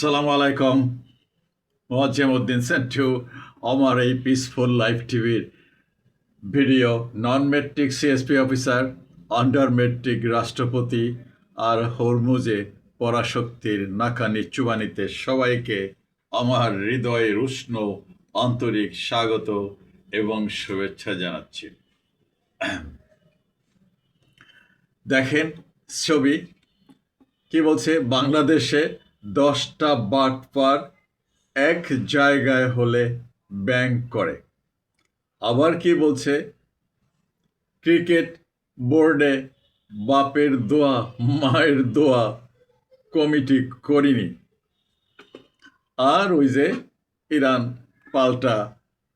সালামু আলাইকুম। মোয়াজ্জেম উদ্দিন সেন্টু আমার এই পিসফুল লাইফ টিভির video non matric CSP officer, under matric রাষ্ট্রপতি আর হরমুজে পরাশক্তির নাকানি চুবানিতে সবাইকে আমার হৃদয়ের উষ্ণ আন্তরিক স্বাগত এবং শুভেচ্ছা জানাচ্ছি। দেখেন ছবি কি বলছে, বাংলাদেশে 10টা বাটপার এক জায়গায় হলে ব্যাংক করে। আবার কি বলছে, ক্রিকেট বোর্ডে বাপের দোয়া মায়ের দোয়া কমিটি করিনি। আর ওই যে ইরান পাল্টা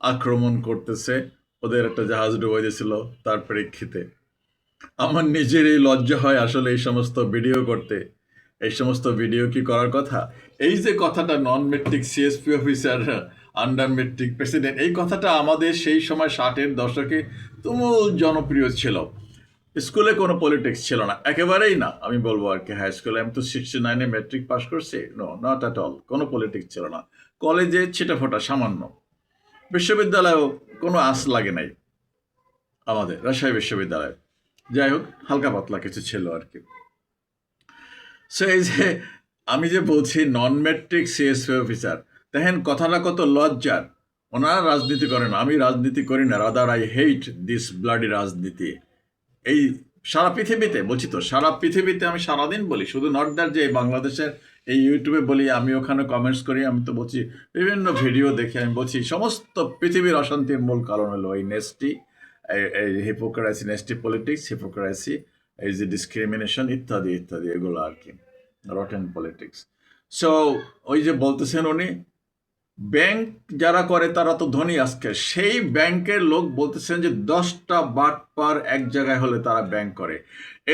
আক্রমণ করতেছে, ওদের একটা জাহাজ ডুবে দিয়েছিল তার প্রেক্ষিতে। আমার নিজেরই লজ্জা হয় আসলে এই সমস্ত ভিডিও করতে। এই সমস্ত ভিডিও কি করার কথা? এই যে কথাটা non matric CSP officer, under matric president, এই কথাটা আমাদের সেই সময় 60-এর দশকে তুমুল জনপ্রিয় ছিল। স্কুলে কোনো পলিটিক্স ছিল না, একেবারেই না। আমি বলবো আর কি, হাই স্কুলে আমি তো 69-এ মেট্রিক পাস করছি। নো, নট অ্যাট অল, কোনো পলিটিক্স ছিল না। কলেজে ছিটাফোটা সামান্য, বিশ্ববিদ্যালয়েও কোনো আঁচ লাগে নাই আমাদের রাজশাহী বিশ্ববিদ্যালয়ে। যাই হোক, হালকা পাতলা কিছু ছিল আর কি। সো এই যে আমি যে বলছি নন মেট্রিক সিএসপি অফিসার, দেখেন কথাটা কত লজ্জার। ওনারা রাজনীতি করেন, আমি রাজনীতি করি না। Rather I hate this bloody রাজনীতি। এই সারা পৃথিবীতে বলছি তো, সারা পৃথিবীতে আমি সারাদিন বলি, শুধু নট দ্যাট যে বাংলাদেশের এই ইউটিউবে বলি, আমি ওখানে কমেন্টস করি, আমি তো বলছি বিভিন্ন ভিডিও দেখে আমি বলছি সমস্ত পৃথিবীর অশান্তির মূল কারণ হলো এই নেস্টি, এই হিপোক্রেসি, নেস্টি পলিটিক্স, হিপোক্রেসি, এই যে ডিসক্রিমিনেশন ইত্যাদি ইত্যাদি, এগুলো আর কি, রটেন পলিটিক্স। সো ওই যে বলতেছেন উনি, ব্যাংক যারা করে তারা তো ধনী আজকে। সেই ব্যাংকের লোক বলতেছেন যে 10টা বাটপার এক জায়গায় হলে তারা ব্যাংক করে।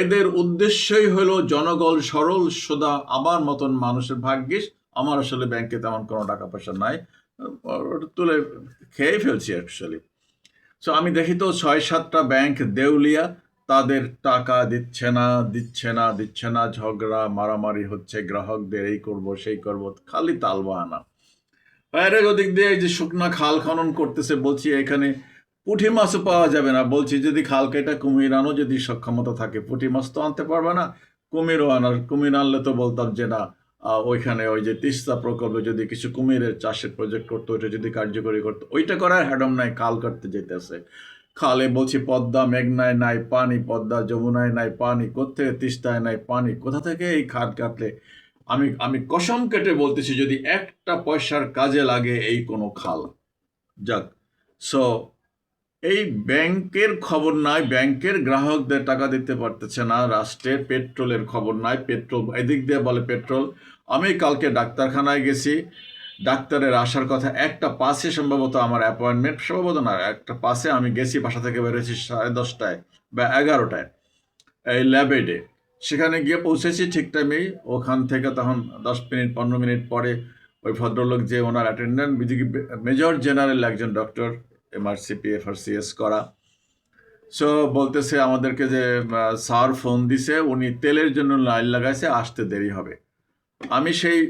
এদের উদ্দেশ্যই হলো জনগণ সরল সোজা আমার মতন মানুষের ভাগ্যিস। আমার আসলে ব্যাংকে তেমন কোনো টাকা পয়সা নাই, ওটা তুলে খেয়ে ফেলছি অ্যাকচুয়ালি। সো আমি দেখি তো 6-7টা ব্যাংক দেউলিয়া, তাদের টাকা দিচ্ছে না দিচ্ছে না দিচ্ছে না, ঝগড়া মারামারি হচ্ছে, গ্রাহকদের এই করব সেই করব, খালি তালবাহানা। বাইরের ওদিক দিয়ে এই যে শুকনা খাল খনন করতেছে, বলছি এখানে পুঁটি মাছও পাওয়া যাবে না। বলছি যদি খাল কেটে কুমির আনো, যদি সক্ষমতা থাকে, পুঁটি মাছ তো আনতে পারবে না, কুমিরও আনার, কুমির আনলে তো বলতাম যে না, ওইখানে ওই যে তিস্তা প্রকল্পে যদি কিছু কুমিরের চাষের প্রজেক্ট করতো, ওইটা যদি কার্যকরী করতো, ওইটা করার হ্যাডম নাই, খাল কাটতে যেতেছে। খালে বলছি পদ্মা মেঘনায় নাই পানি, পদ্মা যমুনায় নাই পানি, কোথেকে তিস্তায় নাই পানি, কোথা থেকে এই খাল কাটলে? আমি আমি কসম কেটে বলতেছি, যদি একটা পয়সার কাজে লাগে এই কোনো খাল। যাক, সো এই ব্যাংকের খবর নাই, ব্যাংকের গ্রাহকদের টাকা দিতে পারতেছে না, রাষ্ট্রের পেট্রোলের খবর নাই, পেট্রোল এদিক দিয়ে বলে পেট্রোল। আমি কালকে ডাক্তারখানায় গেছি, ডাক্তারের আসার কথা 1টা 5-এ, সম্ভবত আমার অ্যাপয়েন্টমেন্ট, সম্ভবত না, 1টা 5-এ আমি গেছি, বাসা থেকে বেরোয়েছি 10:30টায় বা 11টায়, এই ল্যাবেডে। সেখানে গিয়ে পৌঁছেছি ঠিক টাইমেই। ওখান থেকে তখন 10 মিনিট 15 মিনিট পরে ওই ভদ্রলোক, যে ওনার অ্যাটেন্ডেন্ট, মেজর জেনারেল একজন ডক্টর, এমআরসিপি এফআরসিএস করা। সো বলতেছে আমাদেরকে যে স্যার ফোন দিছে, উনি তেলের জন্য লাইন লাগাইছে, আসতে দেরি হবে। আমি সেই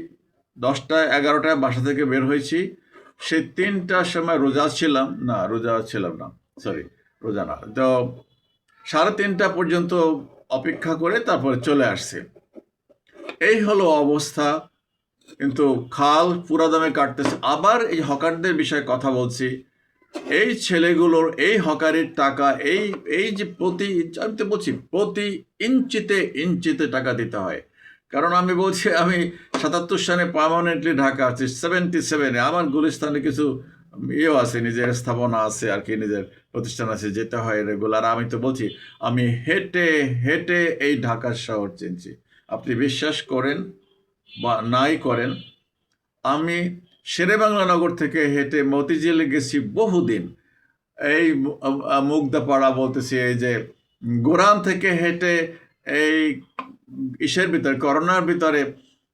10টা 11টায় বাসা থেকে বের হয়েছি, সেই 3টার সময় রোজা ছিলাম না, রোজা ছিলাম না, সরি, রোজা না, তো 3:30 পর্যন্ত অপেক্ষা করে তারপরে চলে আসছে। এই হলো অবস্থা। কিন্তু খাল পুরা দামে কাটতেছে। আবার এই হকারদের বিষয়ে কথা বলছি, এই ছেলেগুলোর এই হকারের টাকা, এই এই যে আমি তো বলছি প্রতি ইঞ্চিতে ইঞ্চিতে টাকা দিতে হয়। কারণ আমি বলছি, আমি 77 সালে পার্মানেন্টলি ঢাকা আছি, 77-এ আমার গুলিস্তানে কিছু ইয়েও আছে, নিজের স্থাপনা আছে আর কি, নিজের প্রতিষ্ঠান আছে, যেতে হয় রেগুলার। আমি তো বলছি আমি হেঁটে হেঁটে এই ঢাকার শহর চিনছি। আপনি বিশ্বাস করেন বা নাই করেন, আমি শেরেবাংলা নগর থেকে হেঁটে মতিঝিলে গেছি বহুদিন। এই মুগদাপাড়া বলতেছি, এই যে গোরান থেকে হেঁটে এই ইসের ভিতরে, করোনার ভিতরে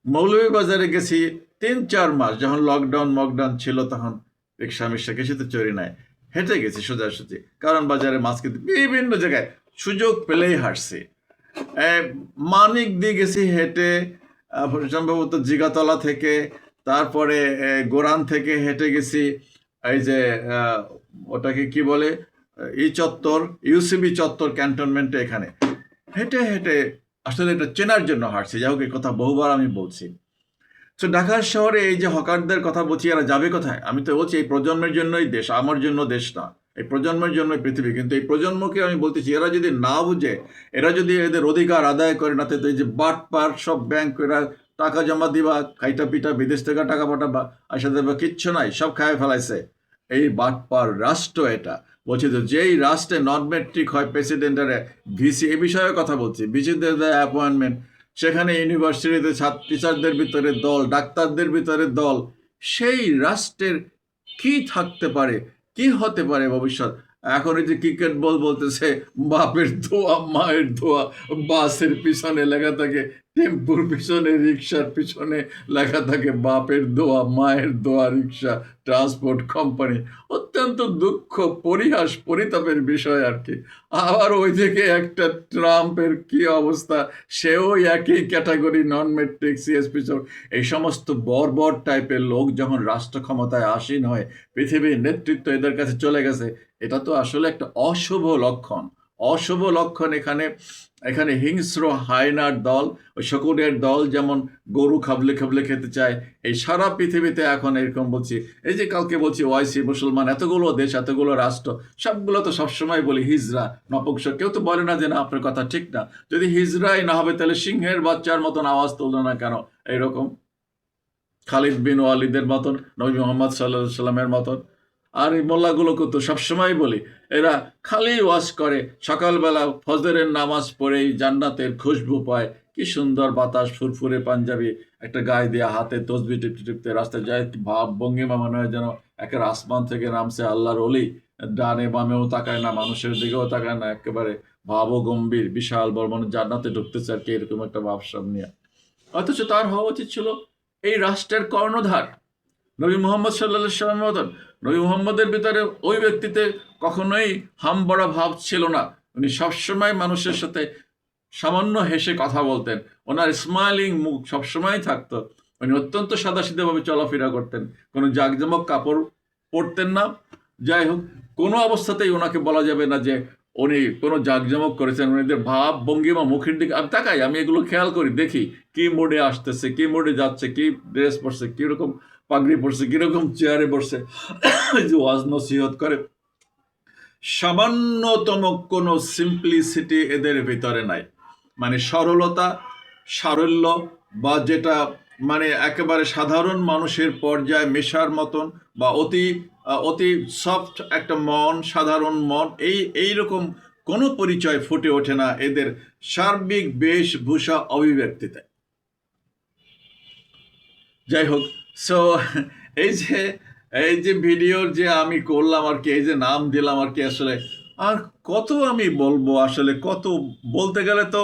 মৌলভীবাজারে গেছি 3-4 মাস, যখন লকডাউন মকডাউন ছিল, তখন রিক্সা মিক্সা কিছু তো চড়ি নাই, হেঁটে গেছি সোজাসুজি। কারণ বাজারে মাছ কিনতে বিভিন্ন জায়গায় সুযোগ পেলেই হাঁটছি। মানিক দিয়ে গেছি হেঁটে, সম্ভবত জিগাতলা থেকে, তারপরে গোরান থেকে হেঁটে গেছি এই যে ওটাকে কি বলে, ই চত্বর, ইউসিবি চত্বর ক্যান্টনমেন্টে, এখানে হেঁটে হেঁটে আসলে এটা চেনার জন্য হাঁটছি। যাই হোক, এই কথা বহুবার আমি বলছি। তো ঢাকা শহরে এই যে হকারদের কথা বলছি, এরা যাবে কোথায়? আমি তো বলছি এই প্রজন্মের জন্যই দেশ, আমার জন্য দেশ না, এই প্রজন্মের জন্যই পৃথিবী। কিন্তু এই প্রজন্মকে আমি বলতেছি, এরা যদি না বুঝে, এরা যদি এদের অধিকার আদায় করে না, তো এই যে বাটপার সব ব্যাংক, এরা টাকা জমা দিবা, খাইটা পিটা, বিদেশ থেকে টাকা পাঠাবা, আসা দেবা, কিচ্ছু নাই, সব খায় ফেলাইছে। এই বাটপার রাষ্ট্র এটা। বলছি তো, যেই রাষ্ট্রে নন মেট্রিক হয় প্রেসিডেন্টের, ভিসি, এ বিষয়ে কথা বলছি, ভিসিদের দেয় অ্যাপয়েন্টমেন্ট, সেখানে ইউনিভার্সিটিতে টিচারদের ভিতরে দল, ডাক্তারদের ভিতরে দল, সেই রাষ্ট্রের কি থাকতে পারে, কি হতে পারে ভবিষ্যৎ? এখন এই যে ক্রিকেট বল বলতেছে, বাপের দোয়া মায়ের দোয়া, বাসের পিছনে লেখা থাকে, টেম্পুর পিছনে, রিক্সার পিছনে লেখা থাকে বাপের দোয়া মায়ের দোয়া, রিক্সা, ট্রান্সপোর্ট কোম্পানি। অত্যন্ত দুঃখ, পরিহাস, পরিতাপের বিষয় আর কি। আবার ওইদিকে একটা ট্রাম্পের কি অবস্থা, সেও একই ক্যাটাগরি, নন মেট্রিক, সিএসপি। এই সমস্ত বর্বর টাইপের লোক যখন রাষ্ট্র ক্ষমতায় আসীন হয়, পৃথিবীর নেতৃত্ব এদের কাছে চলে গেছে, এটা তো আসলে একটা অশুভ লক্ষণ। অশুভ লক্ষণ। এখানে এখানে হিংস্র হায়নার দল, ওই শকুনের দল যেমন গরু খাবলে খাবলে খেতে চায়, এই সারা পৃথিবীতে এখন এরকম বলছি। এই যে কালকে বলছি ওআইসি, মুসলমান, এতগুলো দেশ, এতগুলো রাষ্ট্র, সবগুলো তো সবসময় বলি হিজরা, নপুংসক। কেউ তো বলে না যে না, আপনার কথা ঠিক না। যদি হিজরাই না হবে, তাহলে সিংহের বাচ্চার মতন আওয়াজ তুললো না কেন? এইরকম খালিদ বিন ওয়ালিদের মতন, নবী মোহাম্মদ সাল্লাহ সাল্লামের মতন। আর এই মোল্লাগুলোকে তো সবসময় বলি, এরা খালি ওয়াজ করে, সকালবেলা ফজরের নামাজ পড়েই জান্নাতের খুশবু পায়, কি সুন্দর বাতাস, ফুরফুরে পাঞ্জাবি একটা গায়ে দিয়ে, হাতে তসবি টিপতে টিপতে রাস্তায় যায়, ভাব ভঙ্গিমা মনে হয় যেন একের আসমান থেকে নামছে আল্লাহর অলি। ডানে বামেও তাকায় না, মানুষের দিকেও তাকায় না, একেবারে ভাবও গম্ভীর, বিশাল বড়, মনে জান্নাতে ঢুকতেছে আর কি, এরকম একটা ভাবসাব নিয়ে। অথচ তার হওয়া উচিত ছিল এই রাষ্ট্রের কর্ণধার নবী মোহাম্মদ সাল্লাল্লাহু সাল্লাম মতন। নবী মোহাম্মদের ভিতরে ওই ব্যক্তিতে কখনোই হামবড়া ভাব ছিল না। উনি সবসময় মানুষের সাথে সামান্য হেসে কথা বলতেন, ওনার স্মাইলিং মুখ সবসময় থাকতো। উনি অত্যন্ত সাদাসিধেভাবে চলাফেরা করতেন, কোনো জাঁকজমক কাপড় পরতেন না। যাই হোক, কোনো অবস্থাতেই ওনাকে বলা যাবে না যে উনি কোনো জাঁকজমক করেছেন। উনিদের ভাব ভঙ্গিমা, মুখের দিকে আমি তাকাই, আমি এগুলো খেয়াল করি, দেখি কি মোডে আসতেছে, কি মোডে যাচ্ছে, কি ড্রেস পরছে, কিরকম পাগড়ি পরছে, কিরকম চেয়ারে বসছে, যে ওয়াজ নসিহত করে, সামান্যতম কোনো সিম্পলিসিটি এদের ভিতরে নাই। মানে সরলতা, সারল্য, বা যেটা মানে একেবারে সাধারণ মানুষের পর্যায়ে মেশার মতন, বা অতি অতি সফট একটা মন, সাধারণ মন, এইরকম কোনো পরিচয় ফুটে ওঠে না এদের সার্বিক বেশভূষা অভিব্যক্তিতে। যাই হোক, সো এই যে এই যে ভিডিওর যে আমি করলাম আর কি, এই যে নাম দিলাম আর কি, আসলে আর কত আমি বলবো, আসলে কত বলতে গেলে তো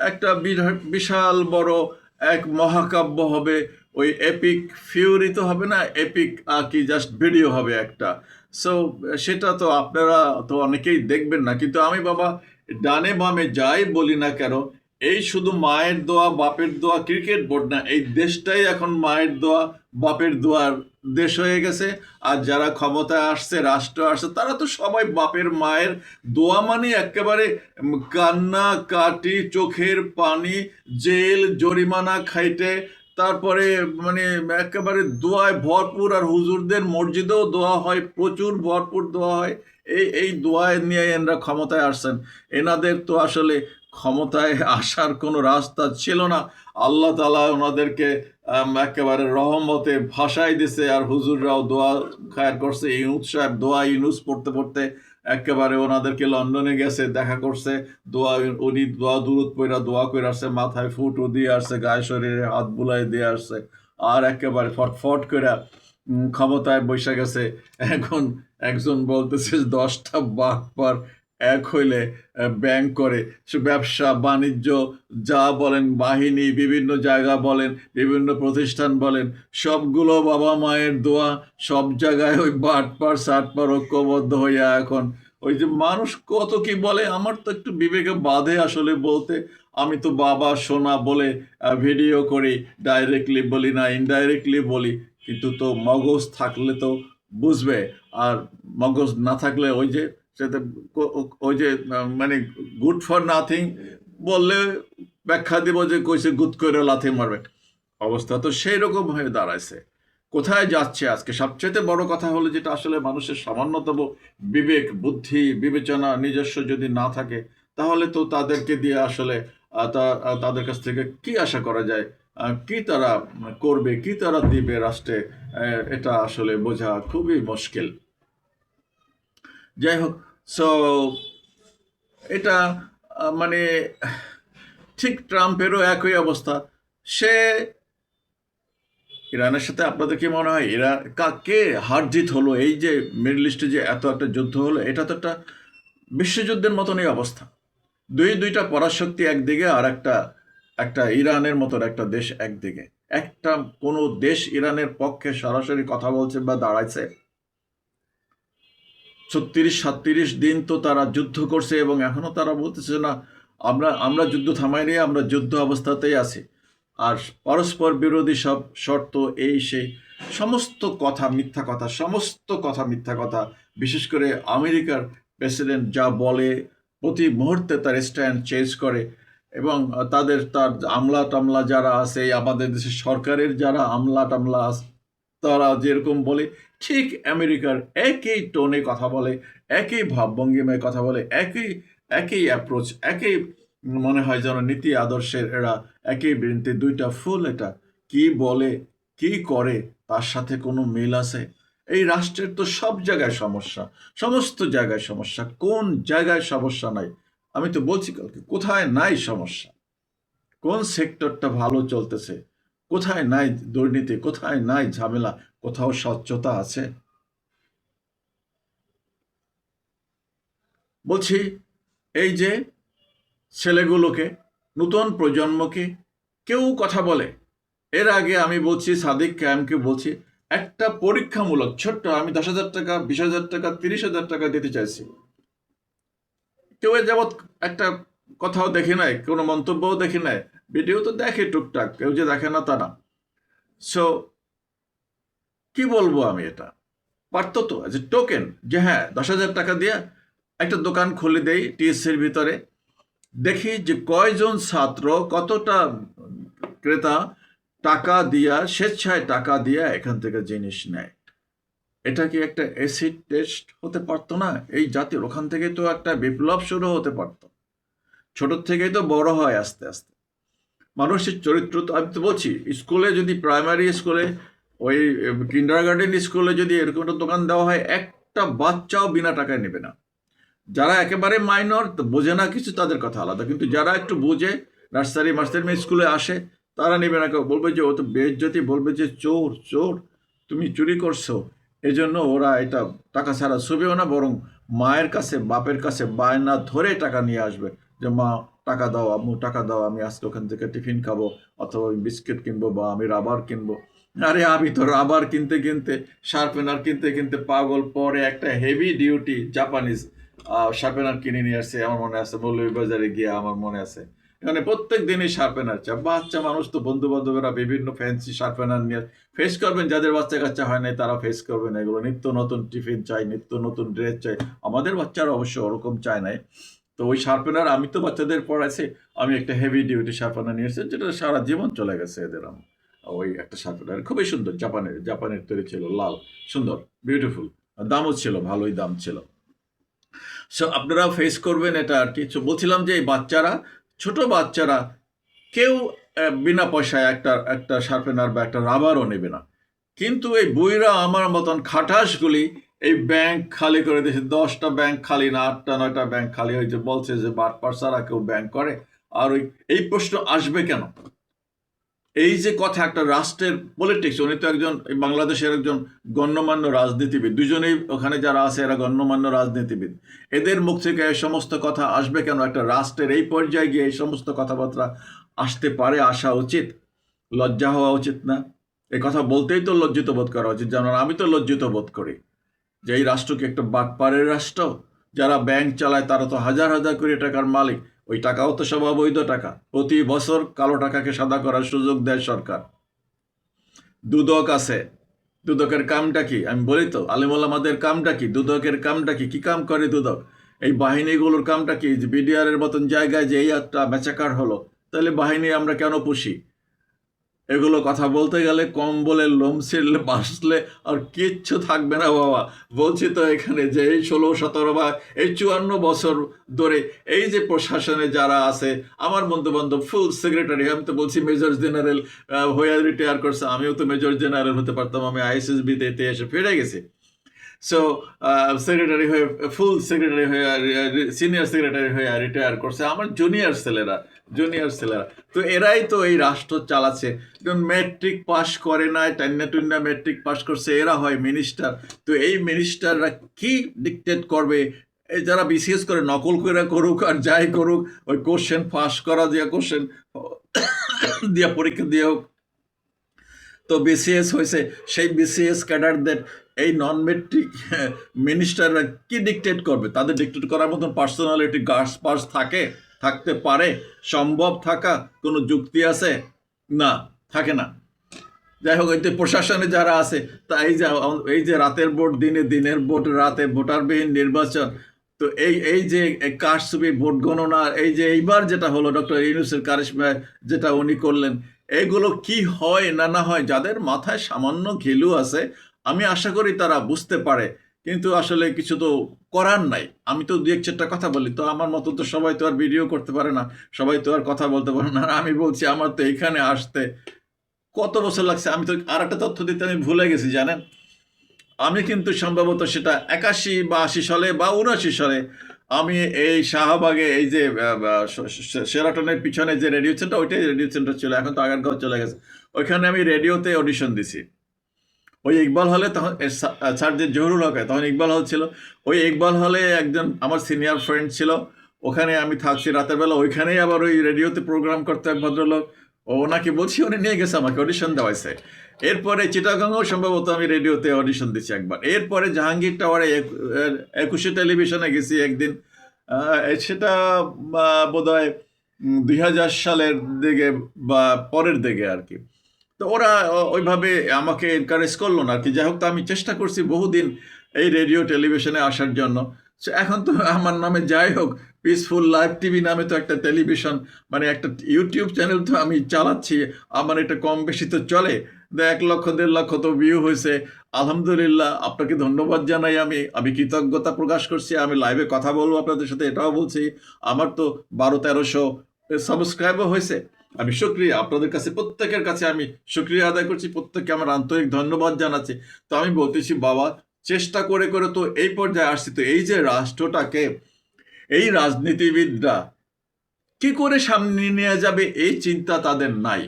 একটা বিশাল বড় এক মহাকাব্য হবে। ওই এপিক ফিউরি তো হবে না, এপিক কি জাস্ট ভিডিও হবে একটা। সো সেটা তো আপনারা তো অনেকেই দেখবেন না, কিন্তু আমি বাবা ডানে বামে যাই বলি না কেন, এই শুধু মায়ের দোয়া বাপের দোয়া, ক্রিকেট বোর্ড না, এই দেশটাই এখন মায়ের দোয়া বাপের দোয়ার দেশ হয়ে গেছে। আর যারা ক্ষমতায় আসছে, রাষ্ট্র আসছে, তারা তো সবাই বাপের মায়ের দোয়া, মানে একেবারে কান্না কাটি, চোখের পানি, জেল জরিমানা খাইতে, তারপরে মানে একেবারে দোয়ায় ভরপুর। আর হুজুরদের মসজিদেও দোয়া হয়, প্রচুর ভরপুর দোয়া হয়। এই দোয়ায় নিয়ে এনারা ক্ষমতায় আসছেন। এনাদের তো আসলে ক্ষমতায় আসার কোনো রাস্তা ছিল না। আল্লাহ তাআলা ওনাদেরকে একেবারে রহমতে ভাসাই দিছে। আর হুজুররাও দোয়া খায়ের করছে। ইউনুস সাহেব দোয়া ইউনুস পড়তে পড়তে একেবারে ওনাদেরকে লন্ডনে গেছে, দেখা করছে, দোয়া, উনি দোয়া দুরুদ পইরা দোয়া করে আসছে, মাথায় ফুটও দিয়ে আসছে, গায়ে শরীরে হাত বুলাই দিয়ে আসছে, আর একেবারে ফটফট করে ক্ষমতায় বসে গেছে। এখন একজন বলতেছে 10টা বাটপার এক হইলে ব্যাংক করে, সে ব্যবসা বাণিজ্য যা বলেন, বাহিনী, বিভিন্ন জায়গা বলেন, বিভিন্ন প্রতিষ্ঠান বলেন, সবগুলো বাবা মায়ের দোয়া, সব জায়গায় ওই বাটপার সাটপার ঐক্যবদ্ধ হইয়া এখন ওই যে মানুষ কত কি বলে, আমার তো একটু বিবেকে বাধে আসলে বলতে। আমি তো বাবা সোনা বলে ভিডিও করি, ডাইরেক্টলি বলি না, ইনডাইরেক্টলি বলি, কিন্তু তো মগজ থাকলে তো বুঝবে। আর মগজ না থাকলে ওই যে সেটা ওই যে মানে গুড ফর নাথিং বললে ব্যাখ্যা দিব যে কইছে গুদ করে লাথি মারবে। অবস্থা তো সেই রকম হয়ে দাঁড়াইছে। কোথায় যাচ্ছে আজকে? সবচেয়ে বড় কথা হলো যেটা আসলে মানুষের সামান্যতম বিবেক বুদ্ধি বিবেচনা নিজস্ব যদি না থাকে, তাহলে তো তাদেরকে দিয়ে আসলে তাদের কাছ থেকে কি আশা করা যায়, কি তারা করবে, কি তারা দিবে রাষ্ট্রে, এটা আসলে বোঝা খুবই মুশকিল। যাই হোক, সো এটা মানে ঠিক ট্রাম্পেরও একই অবস্থা। সে ইরানের সাথে আপনাদের কি মনে হয় কে হার জিত হলো? এই যে মিডল ইস্টে যে এত একটা যুদ্ধ হলো, এটা তো একটা বিশ্বযুদ্ধের মতনই অবস্থা। দুইটা পরাশক্তি একদিকে, আর একটা একটা ইরানের মতন একটা দেশ একদিকে। একটা কোনো দেশ ইরানের পক্ষে সরাসরি কথা বলছে বা দাঁড়াইছে? 36-37 দিন তো তারা যুদ্ধ করছে, এবং এখনো তারা বলতেছে না আমরা আমরা যুদ্ধ থামাই নিয়ে আমরা যুদ্ধ অবস্থাতেই আছি। আর পরস্পর বিরোধী সব শর্ত, এই সেই সমস্ত কথা মিথ্যা কথা, সমস্ত কথা মিথ্যা কথা। বিশেষ করে আমেরিকার প্রেসিডেন্ট যা বলে, প্রতি মুহূর্তে তার স্ট্যান্ড চেঞ্জ করে। এবং তার আমলা টামলা যারা আছে, আমাদের দেশের সরকারের যারা আমলা টামলা আছে, তারা যেরকম বলে ঠিক আমেরিকার একই টোনে কথা বলে, একই ভাবভঙ্গিমায় কথা বলে, একই একই অ্যাপ্রোচ, একই মনে হয় যেন নীতি আদর্শের এরা একই বৃন্তে দুইটা ফুল। এটা কি বলে কি করে তার সাথে কোনো মিল আছে? এই রাষ্ট্রের তো সব জায়গায় সমস্যা, সমস্ত জায়গায় সমস্যা। কোন জায়গায় সমস্যা নাই? আমি তো বলছি কালকে, কোথায় নাই সমস্যা? কোন সেক্টরটা ভালো চলতেছে? কোথায় নাই দুর্নীতি? কোথায় নাই ঝামেলা? কোথাও স্বচ্ছতা আছে? বলছি, এই যে ছেলেগুলোকে, নতুন প্রজন্মকে কেউ কথা বলে? এর আগে আমি বলছি, সাদিক কায়েমকে বলছি, একটা পরীক্ষামূলক ছোট্ট, আমি 10,000 টাকা, 20,000 টাকা, 30,000 টাকা দিতে চাইছি। কেউ এ যাবৎ একটা কথাও দেখি নাই, কোনো মন্তব্যও দেখি নাই। ভিডিও তো দেখে টুকটাক, কেউ যে দেখে না তা না। সো কি বলবো আমি? এটা পারতো তো যে টোকেন, যে হ্যাঁ 10,000 টাকা দিয়ে একটা দোকান খুলে দেই টিএসসির ভিতরে, দেখি যে কয়জন ছাত্র, কতটা ক্রেতা টাকা দিয়া, স্বেচ্ছায় টাকা দিয়া এখান থেকে জিনিস নেয়। এটা কি একটা অ্যাসিড টেস্ট হতে পারতো না? এই জাতির ওখান থেকে তো একটা বিপ্লব শুরু হতে পারতো। ছোট থেকেই তো বড় হয় আস্তে আস্তে। মানুষের চরিত্র তো, আমি তো বলছি, স্কুলে যদি, প্রাইমারি স্কুলে, ওই কিন্ডারগার্টেন স্কুলে যদি এরকম একটা দোকান দেওয়া হয়, একটা বাচ্চাও বিনা টাকায় নেবে না। যারা একেবারে মাইনর, বোঝে না কিছু, তাদের কথা আলাদা, কিন্তু যারা একটু বোঝে, নার্সারি মাস্টারি স্কুলে আসে, তারা নেবে না। কেউ বলবে যে ও তো বেইজ্জতি, বলবে যে চোর চোর, তুমি চুরি করছো। এই জন্য ওরা এটা টাকা ছাড়া ছুবেও না, বরং মায়ের কাছে বাপের কাছে বায়না ধরে টাকা নিয়ে আসবে, যে মা টাকা দাও, আম্মু টাকা দাও, আমি আজকে ওখান থেকে টিফিন খাবো, অথবা আমি বিস্কিট কিনবো, বা আমি রাবার কিনবো। আরে আমি তো রাবার কিনতে কিনতে, শার্পেনার কিনতে কিনতে পাগল। পরে একটা হেভি ডিউটি জাপানিজ শার্পেনার কিনে নিয়ে আসছে, আমার মনে আছে, মৌলভীবাজারে গিয়ে, আমার মনে আছে। এখানে প্রত্যেক দিনই শার্পেনার চাপ। বাচ্চা মানুষ তো, বন্ধু বান্ধবেরা বিভিন্ন ফ্যান্সি শার্পেনার নিয়ে ফেস করবেন। যাদের বাচ্চা কাচ্চা হয় নাই তারা ফেস করবেন এগুলো। নিত্য নতুন টিফিন চাই, নিত্য নতুন ড্রেস চাই। আমাদের বাচ্চারা অবশ্য ওরকম চায় নাই। তো ওই শার্পেনার, আমি তো বাচ্চাদের পড়াইছি, আমি একটা হেভি ডিউটি শার্পেনার নিয়ে এসেছি, যেটা সারা জীবন চলে গেছে এদের। ওই একটা শার্পেনার খুবই সুন্দর, জাপানের তৈরি ছিল, লাল, সুন্দর, বিউটিফুল। দামও ছিল, ভালোই দাম ছিল। সো আপনারাও ফেস করবেন এটা আর কি। So বলছিলাম যে এই বাচ্চারা, ছোট বাচ্চারা কেউ বিনা পয়সায় একটা একটা শার্পেনার বা একটা রাবারও নেবে না। কিন্তু এই বুইরা আমার মতন খাটাসগুলি এই ব্যাংক খালি করে দিয়েছে। 10টা ব্যাংক খালি না, 8টা 9টা ব্যাংক খালি হয়েছে। বলছে যে বাটপার ছাড়া কেউ ব্যাংক করে। আর ওই এই প্রশ্ন আসবে কেন? এই যে কথা, একটা রাষ্ট্রের পলিটিক্স, উনি তো একজন বাংলাদেশের একজন গণ্যমান্য রাজনীতিবিদ, দুজনেই ওখানে যারা আছে এরা গণ্যমান্য রাজনীতিবিদ। এদের মুখ থেকে এই সমস্ত কথা আসবে কেন? একটা রাষ্ট্রের এই পর্যায়ে গিয়ে এই সমস্ত কথাবার্তা আসতে পারে, আসা উচিত, লজ্জা হওয়া উচিত না? এই কথা বলতেই তো লজ্জিত বোধ করা উচিত। যেমন আমি তো লজ্জিত বোধ করি যে এই রাষ্ট্রকে একটা বাটপারের রাষ্ট্র, যারা ব্যাংক চালায় তারা তো হাজার হাজার কোটি টাকার মালিক। ওই টাকাও তো সব অবৈধ টাকা। প্রতি বছর কালো টাকাকে সাদা করার সুযোগ দেয় সরকার। দুদক আছে, দুদকের কামটা কি আমি বলি তো, আলেম ওলামাদের কামটা কি, দুদকের কামটা কি, কি কাম করে দুদক? এই বাহিনীগুলোর কামটা কি? যে বিডিআর এর মতন জায়গায় যে এই একটা ম্যাচাকার হলো, তাহলে বাহিনী আমরা কেন পুষি? এগুলো কথা বলতে গেলে কম বলে লোম ছিঁড়লে বাসলে আর কিচ্ছু থাকবে না বাবা। বলছি তো এখানে যে এই 16-17 বা এই 54 বছর ধরে এই যে প্রশাসনে যারা আছে, আমার বন্ধু বান্ধব ফুল সেক্রেটারি, আমি তো বলছি মেজর জেনারেল হয়ে রিটায়ার করছে, আমিও তো মেজর জেনারেল হতে পারতাম, আমি আইএসএসবিতে এসে ফিরে গেছি। সো সেক্রেটারি হয়ে, ফুল সেক্রেটারি হয়ে, সিনিয়র সেক্রেটারি হয়ে রিটায়ার করছে আমার জুনিয়র ছেলেরা। তো এরাই তো এই রাষ্ট্র চালাচ্ছে। ম্যাট্রিক পাস করে নাই, টান্না টুন্না ম্যাট্রিক পাস করছে, এরা হয় মিনিস্টার। তো এই মিনিস্টাররা কি ডিকটেট করবে? এই যারা বিসিএস করে নকল করে করুক আর যাই করুক, ওই কোশ্চেন ফাঁস করা দিয়া, কোশ্চেন দিয়া পরীক্ষা দিয়ে হোক, তো বিসিএস হয়েছে। সেই বিসিএস ক্যাডারদের এই নন মেট্রিক মিনিস্টাররা কি ডিকটেট করবে? তাদের ডিকটেট করার মতন পার্সোনালিটি গাছ পাস থাকতে পারে? সম্ভব থাকা কোনো যুক্তি আছে? না, থাকে না। যাই হোক, এই যে প্রশাসনে যারা আছে, তা এই যে রাতের ভোট দিনে, দিনের ভোট রাতে, ভোটারবিহীন নির্বাচন, তো এই যে কারচুপি ভোট গণনা, এই যে এইবার যেটা হলো ডক্টর ইউনূসের কারিশমায় যেটা উনি করলেন, এগুলো কি হয় না না হয়, যাদের মাথায় সামান্য ঘিলু আছে আমি আশা করি তারা বুঝতে পারে। কিন্তু আসলে কিছু তো করার নাই। আমি তো দু এক চারটা কথা বলি, তো আমার মতো তো সবাই তো আর ভিডিও করতে পারে না, সবাই তো আর কথা বলতে পারে না। আমি বলছি আমার তো এখানে আসতে কত বছর লাগছে। আমি তো আর একটা তথ্য দিতে আমি ভুলে গেছি, জানেন? আমি কিন্তু সম্ভবত সেটা 81 বা 80 সালে বা 79 সালে আমি এই শাহবাগে, এই যে শেরাটনের পিছনে যে রেডিও সেন্টার, ওইটাই রেডিও সেন্টার ছিল, এখন তো আগারগাঁও চলে গেছে। ওইখানে আমি রেডিওতে অডিশন দিছি। ওই ইকবাল হলে তখন স্যার যে জহুরুল হক, তখন ইকবাল হল ছিল। ওই ইকবাল হলে একজন আমার সিনিয়র ফ্রেন্ড ছিল, ওখানে আমি থাকছি রাতের বেলা। ওইখানেই আবার ওই রেডিওতে প্রোগ্রাম করতে এক ভদ্রলোক, ওনাকে বলছি, উনি নিয়ে গেছে আমাকে, অডিশন দেওয়াইছে। এরপরে চিটাগাংও সম্ভবত আমি রেডিওতে অডিশন দিচ্ছি একবার। এরপরে জাহাঙ্গীর টাওয়ারে 21 টেলিভিশনে গেছি একদিন। সেটা বোধ হয় 2000 সালের দিকে বা পরের দিকে আর কি। তো ওরা ওইভাবে আমাকে এনকারেজ করলো না আর কি। যাই হোক, তো আমি চেষ্টা করছি বহুদিন এই রেডিও টেলিভিশনে আসার জন্য। So, এখন তো আমার নামে যাই হোক, পিসফুল লাইভ টিভি নামে তো একটা টেলিভিশন, মানে একটা ইউটিউব চ্যানেল তো আমি চালাচ্ছি। আমার এটা কম বেশি তো চলে। 1 লক্ষ 1.5 লক্ষ তো ভিউ হয়েছে। আলহামদুলিল্লাহ, আপনাকে ধন্যবাদ জানাই। আমি কৃতজ্ঞতা প্রকাশ করছি। আমি লাইভে কথা বলবো আপনাদের সাথে, এটাও বলছি। আমার তো 1200-1300 সাবস্ক্রাইবও হয়েছে। আমি শুক্রিয়া আপনাদের কাছে, প্রত্যেকের কাছে আমি শুক্রিয়া আদায় করছি, প্রত্যেককে আমার আন্তরিক ধন্যবাদ জানাচ্ছি। তো আমি বলতেছি বাবা, চেষ্টা করে করে তো এই পর্যায়ে আসছি। তো এই যে রাষ্ট্রটাকে এই রাজনীতিবিদরা কি করে সামনে নিয়ে যাবে, এই চিন্তা তাদের নাই।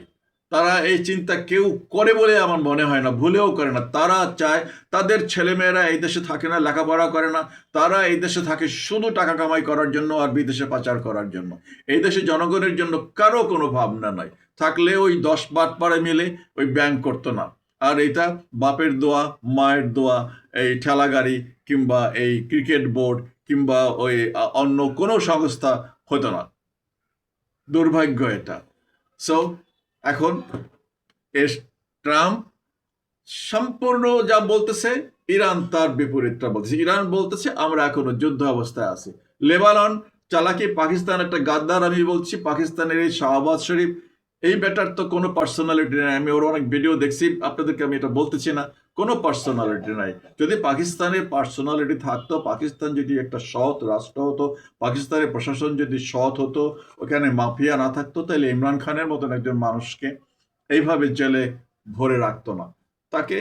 তারা এই চিন্তা কেউ করে বলে আমার মনে হয় না, ভুলেও করে না। তারা চায় তাদের ছেলেমেয়েরা এই দেশে থাকে না, লেখাপড়া করে না, তারা এই দেশে থাকে শুধু টাকা কামাই করার জন্য আর বিদেশে পাচার করার জন্য। এই দেশে জনগণের জন্য কারো কোনো ভাবনা নাই। থাকলে ওই 10 বাটপাড়ে মিলে ওই ব্যাংক করতো না। আর এটা বাপের দোয়া, মায়ের দোয়া, এই ঠেলাগাড়ি কিংবা এই ক্রিকেট বোর্ড কিংবা ওই অন্য কোনো সংস্থা হতো না। দুর্ভাগ্য এটা। সো এখন এস ট্রাম্প সম্পূর্ণ যা বলতেছে, ইরান তার বিপরীতটা বলতেছে। ইরান বলতেছে আমরা এখনো যুদ্ধ অবস্থায় আছি। লেবানন চালাকি, পাকিস্তান একটা গাদ্দার। আমি বলছি পাকিস্তানের এই শাহবাজ শরীফ, এই ব্যাটার তো কোনো পার্সোনালিটি নাই। আমি ওর অনেক ভিডিও দেখছি, আপনাদেরকে আমি এটা বলতেছি না, কোনো পার্সোনালিটি নাই। যদি পাকিস্তানের পার্সোনালিটি থাকতো, পাকিস্তান যদি একটা সৎ রাষ্ট্র হতো, পাকিস্তানের প্রশাসন যদি সৎ হতো, ওখানে মাফিয়া না থাকতো, তাহলে ইমরান খানের মতন একজন মানুষকে এইভাবে জেলে ভরে রাখতো না, তাকে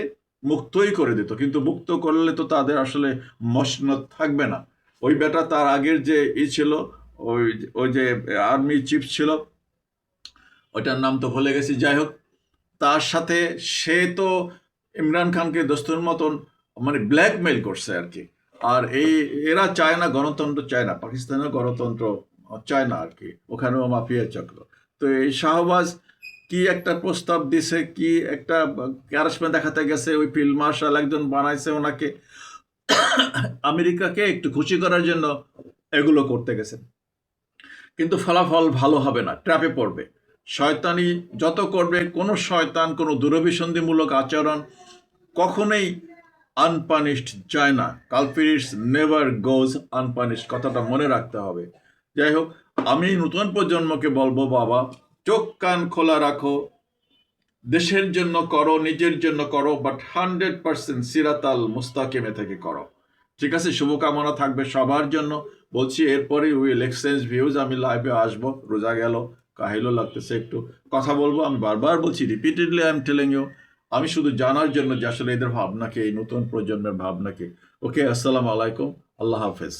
মুক্তই করে দিত। কিন্তু মুক্ত করলে তো তাদের আসলে মসনদ থাকবে না। ওই বেটা তার আগের যে ছিল, ওই ওই যে আর্মি চিফ ছিল, ওইটার নাম তো ভুলে গেছি। যাই হোক, তার সাথে সে তো ইমরান খানকে দোস্তের মতন মানে ব্ল্যাকমেইল করছে আর কি। আর এরা চায় না, গণতন্ত্র চায় না, পাকিস্তানের গণতন্ত্র চায় না আর কি, ওখানেও মাফিয়া চক্র। তো এই শাহবাজ কি একটা প্রস্তাব দিছে, কি একটা ক্যারাসমে দেখাতে গেছে, ওই ফিল্ড মার্শাল একজন বানাইছে ওনাকে। আমেরিকাকে একটু খুশি করার জন্য এগুলো করতে গেছেন, কিন্তু ফলাফল ভালো হবে না, ট্র্যাপে পড়বে। শয়তানি যত করবে, কোনো শয়তান কোনো দুরভিসন্ধিমূলক আচরণ কখনোই আনপানিশড যায় না। কালপ্রিটস নেভার গোজ আনপানিশড, কথাটা মনে রাখতে হবে। যাই হোক, আমি নতুন প্রজন্মকে বলবো, বাবা চোখ কান খোলা রাখো, দেশের জন্য করো, নিজের জন্য করো, বাট 100% সিরাতাল মুস্তাকিমে থেকে করো। ঠিক আছে, শুভকামনা থাকবে সবার জন্য। বলছি এরপরে উইল এক্সচেঞ্জ ভিউজ। আমি লাইভে আসবো, রোজা গেল, কাহিলও লাগতেছে, একটু কথা বলবো। আমি বারবার বলছি, repeatedly I am telling you, আমি শুধু জানার জন্য যে আসলে এদের ভাবনাকে, এই নতুন প্রজন্মের ভাবনাকে। ওকে, আসসালামু আলাইকুম, আল্লাহ হাফেজ।